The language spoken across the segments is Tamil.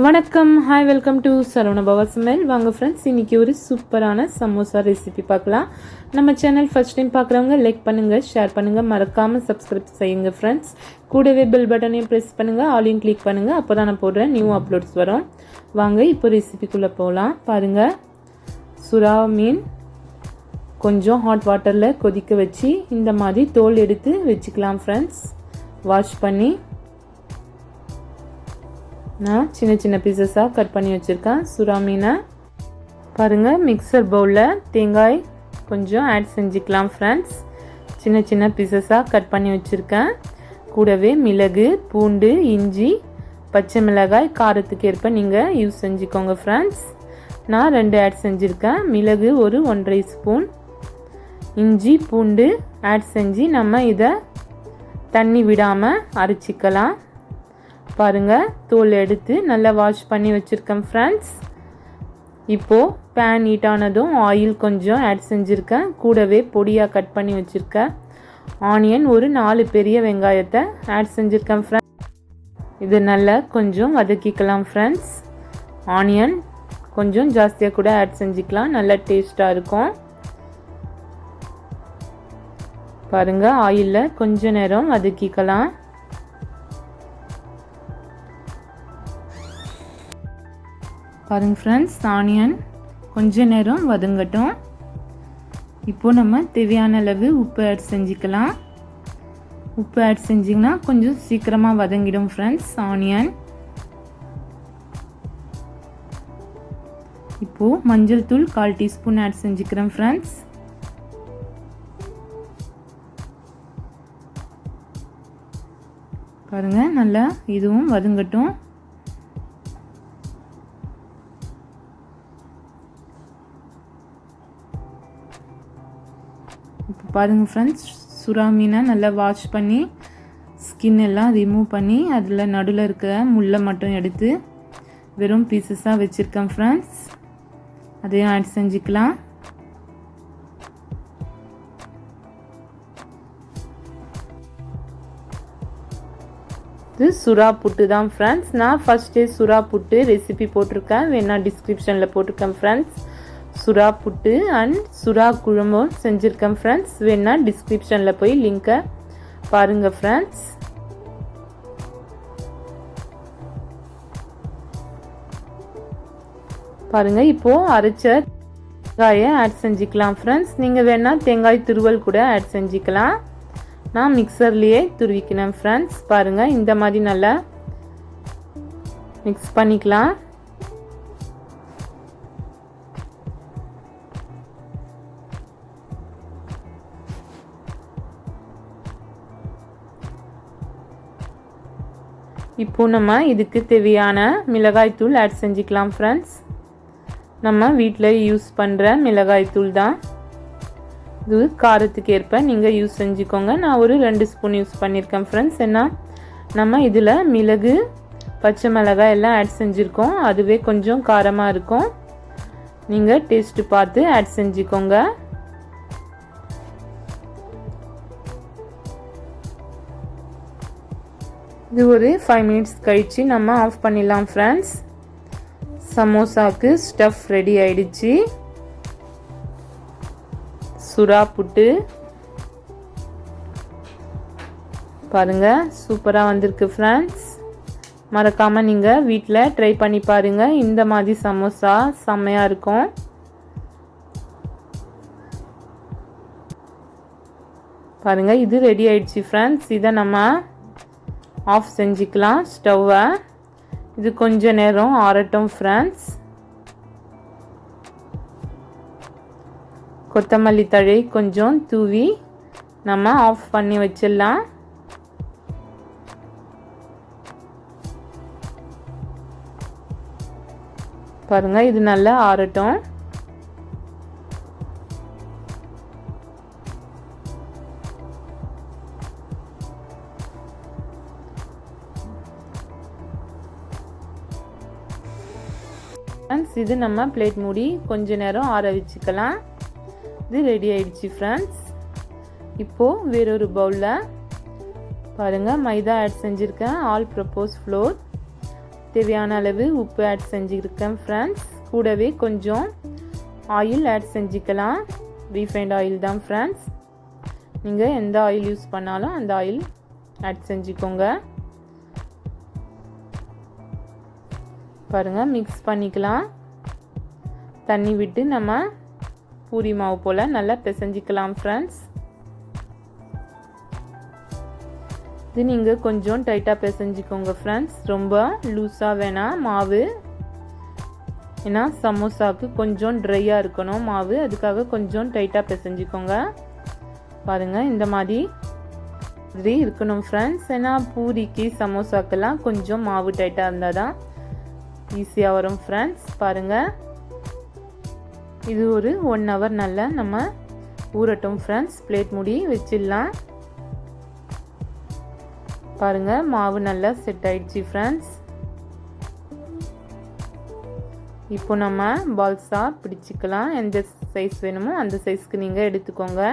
வணக்கம், ஹாய், வெல்கம் டு சரவண பவா சமையல். வாங்க ஃப்ரெண்ட்ஸ், இன்றைக்கி ஒரு சூப்பரான சமோசா ரெசிபி பார்க்கலாம். நம்ம சேனல் ஃபர்ஸ்ட் டைம் பார்க்குறவங்க லைக் பண்ணுங்கள், ஷேர் பண்ணுங்கள், மறக்காமல் சப்ஸ்கிரைப் செய்யுங்க ஃப்ரெண்ட்ஸ். கூடவே பெல் பட்டனையும் ப்ரெஸ் பண்ணுங்கள், ஆலையும் கிளிக் பண்ணுங்கள். அப்போ தான் நான் போடுற நியூ அப்லோட்ஸ் வரும். வாங்க இப்போ ரெசிபிக்குள்ளே போகலாம். பாருங்கள், சுறா மீன் கொஞ்சம் ஹாட் வாட்டரில் கொதிக்க வச்சு இந்த மாதிரி தோல் எடுத்து வச்சுக்கலாம் ஃப்ரெண்ட்ஸ். வாஷ் பண்ணி நான் சின்ன சின்ன பீசஸாக கட் பண்ணி வச்சுருக்கேன் சுறா மீனை. பாருங்கள், மிக்சர் பவுலில் தேங்காய் கொஞ்சம் ஆட் செஞ்சுக்கலாம் ஃப்ரெண்ட்ஸ். சின்ன சின்ன பீசஸாக கட் பண்ணி வச்சுருக்கேன். கூடவே மிளகு, பூண்டு, இஞ்சி, பச்சை மிளகாய் காரத்துக்கு ஏற்ப நீங்கள் யூஸ் செஞ்சுக்கோங்க ஃப்ரெண்ட்ஸ். நான் 2 ஆட் செஞ்சுருக்கேன். மிளகு ஒரு 1.5 ஸ்பூன், இஞ்சி பூண்டு ஆட் செஞ்சு நம்ம இதை தண்ணி விடாமல் அரைச்சிக்கலாம். பாருங்கள், தோல் எடுத்து நல்லா வாஷ் பண்ணி வச்சுருக்கேன் ஃப்ரெண்ட்ஸ். இப்போது பேன் ஹீட் ஆனதும் ஆயில் கொஞ்சம் ஆட் செஞ்சுருக்கேன். கூடவே பொடியாக கட் பண்ணி வச்சுருக்கேன் ஆனியன் ஒரு 4 பெரிய வெங்காயத்தை ஆட் செஞ்சுருக்கேன் ஃப்ரெண்ட்ஸ். இது நல்லா கொஞ்சம் வதக்கிக்கலாம் ஃப்ரெண்ட்ஸ். ஆனியன் கொஞ்சம் ஜாஸ்தியாக கூட ஆட் செஞ்சுக்கலாம், நல்லா டேஸ்ட்டாக இருக்கும். பாருங்கள், ஆயிலில் கொஞ்ச நேரம் வதக்கிக்கலாம். பாருங்கள் ஃப்ரெண்ட்ஸ், ஆனியன் கொஞ்ச நேரம் வதங்கட்டும். இப்போது நம்ம தேவையான அளவு உப்பு ஆட் செஞ்சுக்கலாம். உப்பு ஆட் செஞ்சிங்கன்னா கொஞ்சம் சீக்கிரமாக வதங்கிடும் ஃப்ரெண்ட்ஸ் ஆனியன். இப்போது மஞ்சள் தூள் 1/4 டீஸ்பூன் ஆட் செஞ்சுக்கிறேன் ஃப்ரெண்ட்ஸ். பாருங்கள், நல்லா இதுவும் வதங்கட்டும். இப்போ பாருங்கள் ஃப்ரெண்ட்ஸ், சுறா மீனை நல்லா வாஷ் பண்ணி ஸ்கின் எல்லாம் ரிமூவ் பண்ணி அதில் நடுவில் இருக்கிற முள்ளை மட்டும் எடுத்து வெறும் பீசஸாக வச்சுருக்கேன் ஃப்ரெண்ட்ஸ். அதையும் ஆட் செஞ்சுக்கலாம். இது சுறா புட்டு தான் ஃப்ரெண்ட்ஸ். நான் ஃபஸ்ட்டே சுறா புட்டு ரெசிபி போட்டிருக்கேன், வேணா டிஸ்கிரிப்ஷனில் போட்டிருக்கேன் ஃப்ரெண்ட்ஸ். சுறா புட்டு அண்ட் சுறா குழம்பும் செஞ்சுருக்கேன் ஃப்ரெண்ட்ஸ். வேணா டிஸ்கிரிப்ஷனில் போய் லிங்கை பாருங்கள் ஃப்ரெண்ட்ஸ். பாருங்கள், இப்போது அரைச்ச தேங்காயை ஆட் செஞ்சுக்கலாம் ஃப்ரெண்ட்ஸ். நீங்கள் வேணால் தேங்காய் துருவல் கூட ஆட் செஞ்சுக்கலாம். நான் மிக்சர்லேயே துருவிக்கினேன் ஃப்ரெண்ட்ஸ். பாருங்கள், இந்த மாதிரி நல்லா மிக்ஸ் பண்ணிக்கலாம். இப்போ நம்ம இதுக்கு தேவையான மிளகாய் தூள் ஆட் செஞ்சுக்கலாம் ஃப்ரெண்ட்ஸ். நம்ம வீட்டில் யூஸ் பண்ணுற மிளகாய் தூள் தான். இது காரத்துக்கு ஏற்ப நீங்கள் யூஸ் செஞ்சுக்கோங்க. நான் ஒரு 2 ஸ்பூன் யூஸ் பண்ணியிருக்கேன் ஃப்ரெண்ட்ஸ். ஏன்னா நம்ம இதில் மிளகு, பச்சை மிளகாய் எல்லாம் ஆட் செஞ்சுருக்கோம், அதுவே கொஞ்சம் காரமாக இருக்கும். நீங்கள் டேஸ்ட்டு பார்த்து ஆட் செஞ்சுக்கோங்க. இது ஒரு 5 மினிட்ஸ் கழித்து நம்ம ஆஃப் பண்ணிடலாம் ஃப்ரெண்ட்ஸ். சமோசாவுக்கு ஸ்டஃப் ரெடி ஆயிடுச்சு. சுறா புட்டு பாருங்கள், சூப்பராக வந்திருக்கு ஃப்ரெண்ட்ஸ். மறக்காமல் நீங்கள் வீட்டில் ட்ரை பண்ணி பாருங்கள். இந்த மாதிரி சமோசா செம்மையாக இருக்கும். பாருங்கள், இது ரெடி ஆயிடுச்சு ஃப்ரெண்ட்ஸ். இதை நம்ம ஆஃப் செஞ்சுக்கலாம் ஸ்டவ்வை. இது கொஞ்ச நேரம் ஆறட்டும் ஃப்ரெண்ட்ஸ். கொத்தமல்லி தழை கொஞ்சம் தூவி நம்ம ஆஃப் பண்ணி வச்சிடலாம். பாருங்கள், இது நல்லா ஆறட்டும். இது நம்ம பிளேட் மூடி கொஞ்ச நேரம் ஆற வச்சுக்கலாம். இது ரெடி ஆயிடுச்சு ஃப்ரெண்ட்ஸ். இப்போது வேறொரு பவுலில் பாருங்கள் மைதா ஆட் செஞ்சுருக்கேன், ஆல் பர்பஸ் ஃப்ளோர், தேவையான அளவு உப்பு ஆட் செஞ்சுருக்கேன் ஃப்ரெண்ட்ஸ். கூடவே கொஞ்சம் ஆயில் ஆட் செஞ்சுக்கலாம். ரீஃபைண்ட் ஆயில் தான் ஃப்ரெண்ட்ஸ். நீங்கள் எந்த ஆயில் யூஸ் பண்ணாலும் அந்த ஆயில் ஆட் செஞ்சுக்கோங்க. பாருங்கள், மிக்ஸ் பண்ணிக்கலாம். தண்ணி விட்டு நம்ம பூரி மாவு போல் நல்லா பிசைஞ்சிக்கலாம் ஃப்ரெண்ட்ஸ். இது நீங்கள் கொஞ்சம் டைட்டாக பிசைஞ்சிக்கோங்க ஃப்ரெண்ட்ஸ். ரொம்ப லூஸாக வேணாம் மாவு. ஏன்னா சமோசாவுக்கு கொஞ்சம் ட்ரையாக இருக்கணும் மாவு, அதுக்காக கொஞ்சம் டைட்டாக பிசைஞ்சிக்கோங்க. பாருங்கள், இந்த மாதிரி இருக்கணும் ஃப்ரெண்ட்ஸ். ஏன்னா பூரிக்கு சமோசாக்கெல்லாம் கொஞ்சம் மாவு டைட்டாக இருந்தால் தான் ஈஸியாக வரும் ஃப்ரெண்ட்ஸ். பாருங்கள், இது ஒரு 1 hour நல்லா நம்ம ஊறட்டும் ஃப்ரெண்ட்ஸ். பிளேட் மூடி வச்சிடலாம். பாருங்கள், மாவு நல்லா செட் ஆயிடுச்சு ஃப்ரெண்ட்ஸ். இப்போ நம்ம பால்ஸாக பிடிச்சிக்கலாம். எந்த சைஸ் வேணுமோ அந்த சைஸ்க்கு நீங்கள் எடுத்துக்கோங்க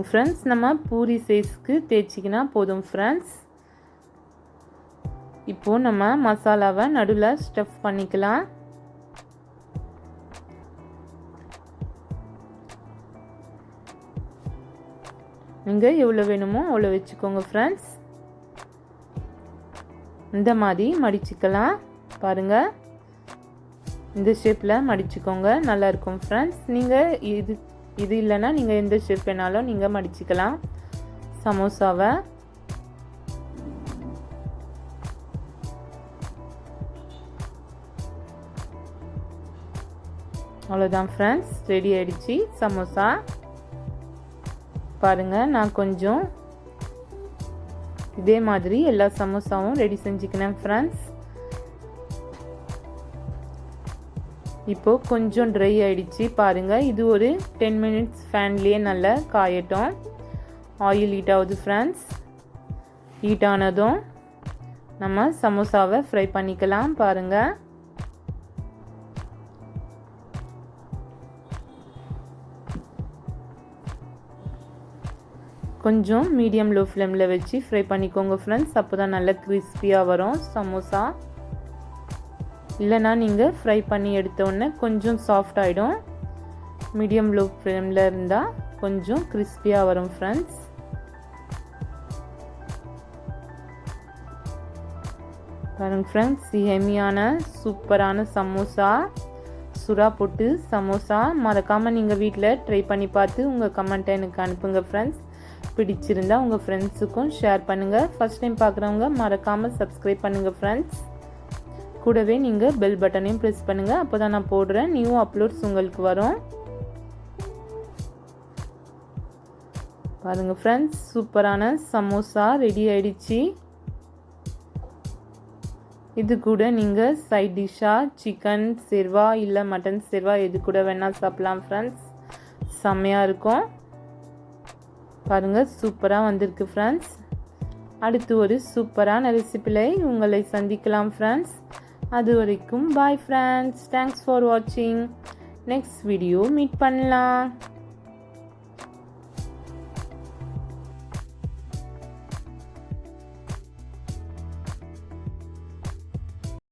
ஃப்ரெண்ட்ஸ். நம்ம பூரி சைஸ்க்கு தேய்ச்சிக்கினா போதும் ஃப்ரெண்ட்ஸ். இப்போது நம்ம மசாலாவை நடுவில் ஸ்டஃப் பண்ணிக்கலாம். நீங்கள் எவ்வளோ வேணுமோ அவ்வளோ வச்சுக்கோங்க ஃப்ரெண்ட்ஸ். இந்த மாதிரி மடிச்சுக்கலாம். பாருங்கள், இந்த ஷேப்பில் மடிச்சுக்கோங்க, நல்லாயிருக்கும் ஃப்ரெண்ட்ஸ். நீங்கள் இது இல்லைன்னா நீங்கள் எந்த ஷேப் வேணாலும் நீங்கள் மடிச்சுக்கலாம் சமோசாவை. அவ்வளோதான் ஃப்ரெண்ட்ஸ், ரெடி ஆயிடுச்சு சமோசா. பாருங்கள், நான் கொஞ்சம் இதே மாதிரி எல்லா சமோசாவும் ரெடி செஞ்சுக்கினேன் ஃப்ரெண்ட்ஸ். இப்போது கொஞ்சம் ட்ரை ஆயிடுச்சு. பாருங்கள், இது ஒரு 10 minutes ஃபேன்லேயே நல்லா காயட்டும். ஆயில் ஹீட் ஆகுது ஃப்ரெண்ட்ஸ். ஹீட் ஆனதும் நம்ம சமோசாவை ஃப்ரை பண்ணிக்கலாம். பாருங்கள், கொஞ்சம் மீடியம் லோ ஃப்ளேமில் வச்சு ஃப்ரை பண்ணிக்கோங்க ஃப்ரெண்ட்ஸ். அப்போ தான் நல்லா கிறிஸ்பியாக வரும் சமோசா. இல்லைனா நீங்கள் ஃப்ரை பண்ணி எடுத்தோடனே கொஞ்சம் சாஃப்ட் ஆகிடும். மீடியம் லோ ஃப்ளேமில் இருந்தால் கொஞ்சம் கிறிஸ்பியாக வரும் ஃப்ரெண்ட்ஸ். பாருங்க ஃப்ரெண்ட்ஸ், ஹெமியான சூப்பரான சமோசா, சுறா போட்டு சமோசா. மறக்காமல் நீங்கள் வீட்டில் ட்ரை பண்ணி பார்த்து உங்கள் கமெண்ட்டை எனக்கு அனுப்புங்க ஃப்ரெண்ட்ஸ். பிடிச்சிருந்தா உங்கள் ஃப்ரெண்ட்ஸுக்கும் ஷேர் பண்ணுங்கள். ஃபர்ஸ்ட் டைம் பார்க்குறவங்க மறக்காமல் சப்ஸ்கிரைப் பண்ணுங்கள் ஃப்ரெண்ட்ஸ். கூடவே நீங்கள் பெல் பட்டனையும் ப்ரெஸ் பண்ணுங்கள். அப்போ தான் நான் போடுற நியூ அப்லோட்ஸ் உங்களுக்கு வரும். பாருங்கள் ஃப்ரெண்ட்ஸ், சூப்பரான சமோசா ரெடி ஆயிடுச்சு. இது கூட நீங்கள் சைட் டிஷ்ஷாக சிக்கன் சேர்வா இல்லை மட்டன் சேர்வா எது கூட வேணால் சாப்பிட்லாம் ஃப்ரெண்ட்ஸ். செம்மையாக இருக்கும். பாருங்கள், சூப்பராக வந்திருக்கு ஃப்ரெண்ட்ஸ். அடுத்து ஒரு சூப்பரான ரெசிபியில் உங்களை சந்திக்கலாம் ஃப்ரெண்ட்ஸ். அது வரைக்கும் பாய் ஃப்ரெண்ட்ஸ். தேங்க்ஸ் ஃபார் வாட்சிங். நெக்ஸ்ட் வீடியோ மீட் பண்ணலாம்.